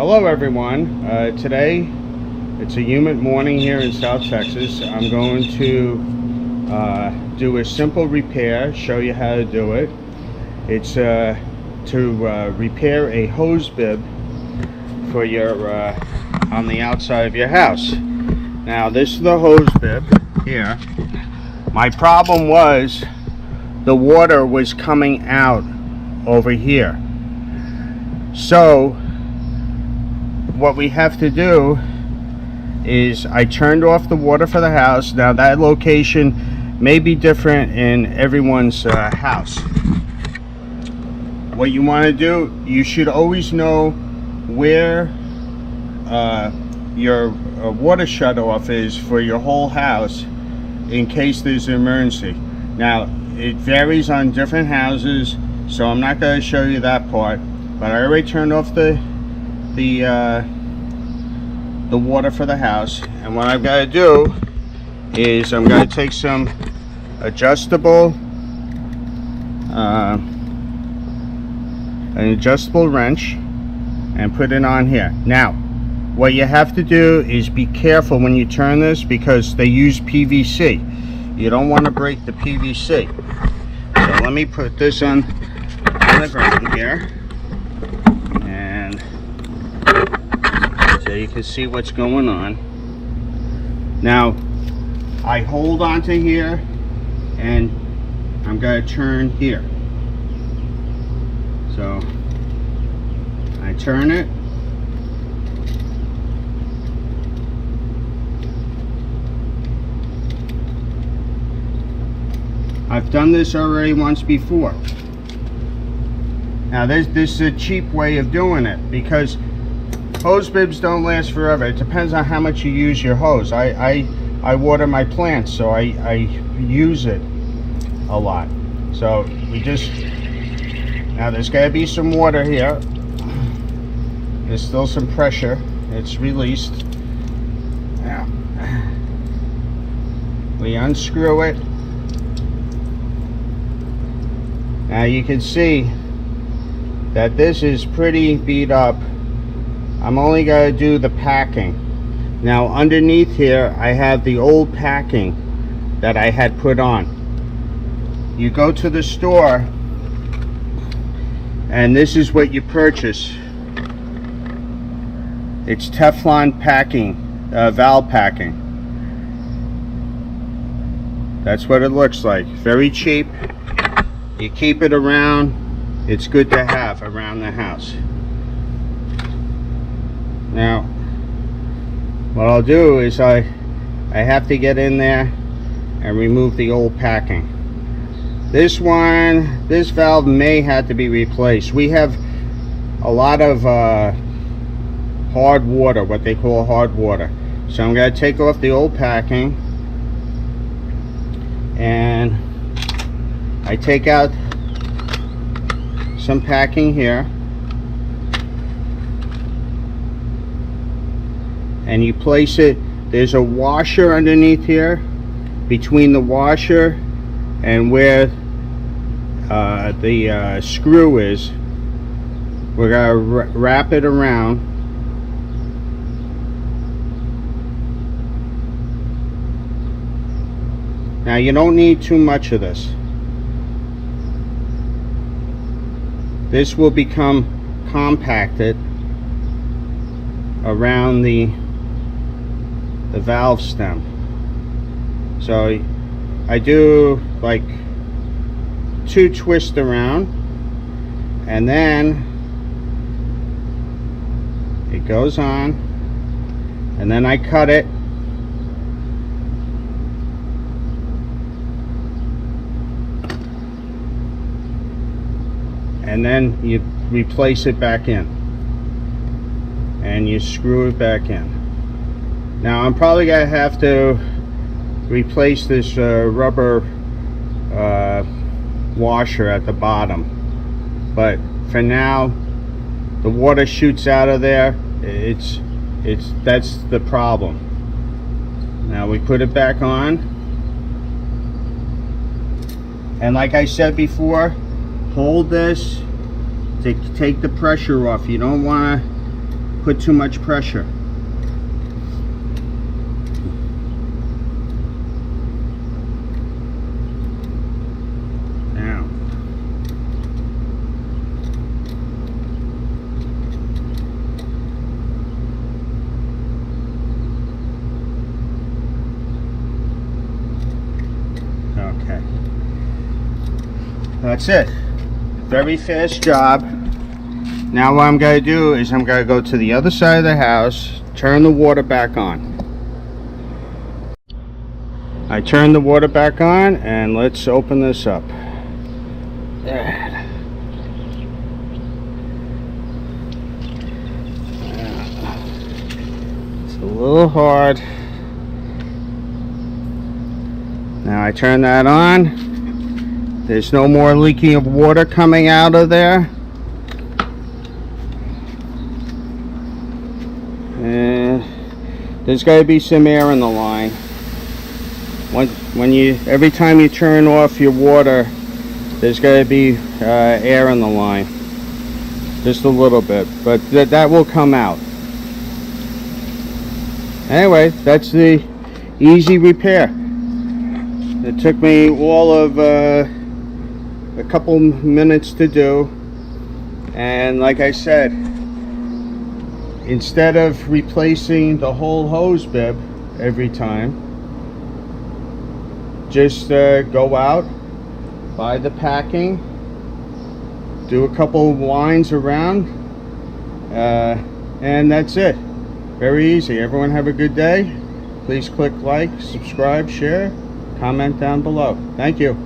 Hello everyone. Today it's a humid morning here in South Texas. I'm going to do a simple repair, show you how to do it. It's to repair a hose bib for your on the outside of your house. Now this is the hose bib here. My problem was the water was coming out over here. So what we have to do is I turned off the water for the house. Now that location may be different in everyone's house. What you want to do, you should always know where your water shutoff is for your whole house in case there's an emergency. Now it varies on different houses, so I'm not going to show you that part, but I already turned off the water for the house. And what I've got to do is I'm going to take some adjustable an adjustable wrench and put it on here. Now what you have to do is be careful when you turn this, because they use PVC. You don't want to break the PVC. So let me put this on the ground here, and so you can see what's going on. Now I hold on to here and I'm going to turn here. So I turn it. I've done this already once before. Now this is a cheap way of doing it, because hose bibs don't last forever. It depends on how much you use your hose. I water my plants, so I use it a lot. So now there's got to be some water here. There's still some pressure. It's released. Now we unscrew it. Now you can see that this is pretty beat up. I'm only going to do the packing. Now underneath here I have the old packing that I had put on. You go to the store and this is what you purchase. It's Teflon packing, valve packing. That's what it looks like. Very cheap. You keep it around. It's good to have around the house. Now what I'll do is I have to get in there and remove the old packing. This valve may have to be replaced. We have a lot of hard water, what they call hard water. So I'm going to take off the old packing, and I take out some packing here, and you place it. There's a washer underneath here. Between the washer and where the screw is, we're going to wrap it around. Now you don't need too much of this. This will become compacted around the valve stem. So I do like 2 twists around, and then it goes on, and then I cut it, and then you replace it back in and you screw it back in. Now I'm probably gonna have to replace this rubber washer at the bottom, but for now the water shoots out of there. That's the problem. Now we put it back on, and like I said before, hold this to take the pressure off. You don't want to put too much pressure. Now, okay, that's it. Very fast job. Now what I'm going to do is I'm going to go to the other side of the house, turn the water back on. I turn the water back on, and let's open this up. It's a little hard. Now I turn that on. There's no more leaking of water coming out of there. And there's got to be some air in the line. Every time you turn off your water, there's got to be air in the line, just a little bit, but that will come out. Anyway, that's the easy repair. It took me all of a couple minutes to do, and like I said, instead of replacing the whole hose bib every time, just go out, buy the packing, do a couple of lines around, and that's it. Very easy. Everyone have a good day. Please click like, subscribe, share, comment down below. Thank you.